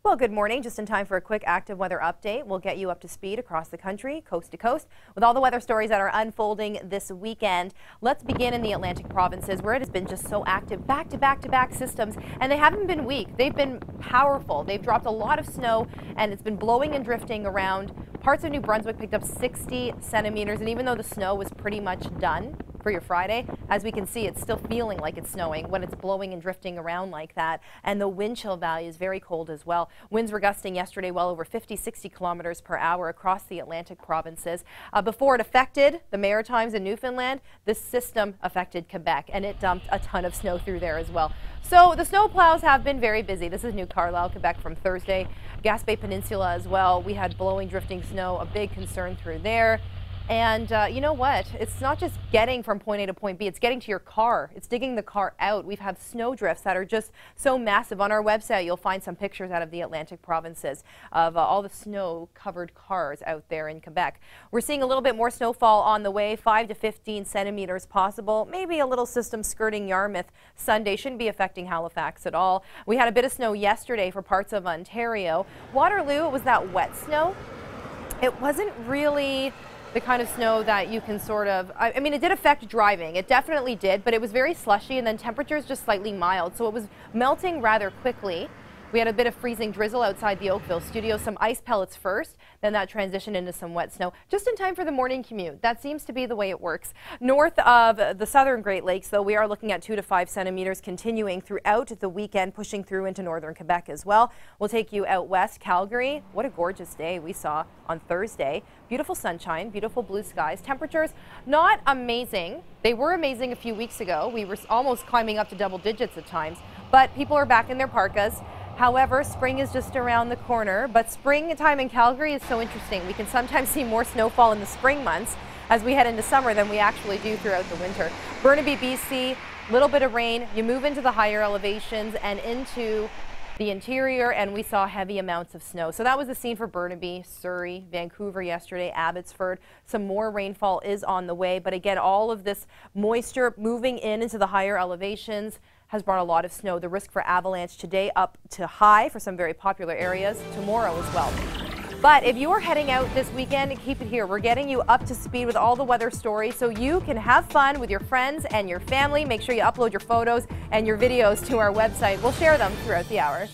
Well, good morning. Just in time for a quick active weather update. We'll get you up to speed across the country, coast to coast, with all the weather stories that are unfolding this weekend. Let's begin in the Atlantic provinces, where it has been just so active, back-to-back-to-back systems, and they haven't been weak. They've been powerful. They've dropped a lot of snow, and it's been blowing and drifting around. Parts of New Brunswick picked up 60 centimeters, and even though the snow was pretty much done for your Friday, as we can see, it's still feeling like it's snowing when it's blowing and drifting around like that. And the wind chill value is very cold as well. Winds were gusting yesterday well over 50-60 kilometers per hour across the Atlantic provinces. Before it affected the Maritimes and Newfoundland, this system affected Quebec, and it dumped a ton of snow through there as well. So the snow plows have been very busy. This is New Carlisle, Quebec from Thursday. Gaspé Peninsula as well. We had blowing, drifting snow, a big concern through there. And you know what? It's not just getting from point A to point B, it's getting to your car. It's digging the car out. We've had snow drifts that are just so massive. On our website, you'll find some pictures out of the Atlantic provinces of all the snow-covered cars out there in Quebec. We're seeing a little bit more snowfall on the way, 5 to 15 centimeters possible. Maybe a little system skirting Yarmouth Sunday. Shouldn't be affecting Halifax at all. We had a bit of snow yesterday for parts of Ontario. Waterloo, it was that wet snow. It wasn't really the kind of snow that you can sort of, I mean, it did affect driving. It definitely did, but it was very slushy, and then temperatures just slightly mild. So it was melting rather quickly. We had a bit of freezing drizzle outside the Oakville studio, some ice pellets first, then that transitioned into some wet snow, just in time for the morning commute. That seems to be the way it works. North of the southern Great Lakes, though, we are looking at 2 to 5 centimeters continuing throughout the weekend, pushing through into northern Quebec as well. We'll take you out west, Calgary. What a gorgeous day we saw on Thursday. Beautiful sunshine, beautiful blue skies. Temperatures not amazing. They were amazing a few weeks ago. We were almost climbing up to double digits at times, but people are back in their parkas. However, spring is just around the corner, but springtime in Calgary is so interesting. We can sometimes see more snowfall in the spring months as we head into summer than we actually do throughout the winter. Burnaby, BC, little bit of rain. You move into the higher elevations and into the interior, and we saw heavy amounts of snow. So that was the scene for Burnaby, Surrey, Vancouver yesterday, Abbotsford. Some more rainfall is on the way, but again, all of this moisture moving into the higher elevations has brought a lot of snow. The risk for avalanche today up to high for some very popular areas, tomorrow as well. But if you are heading out this weekend, keep it here. We're getting you up to speed with all the weather stories so you can have fun with your friends and your family. Make sure you upload your photos and your videos to our website. We'll share them throughout the hour.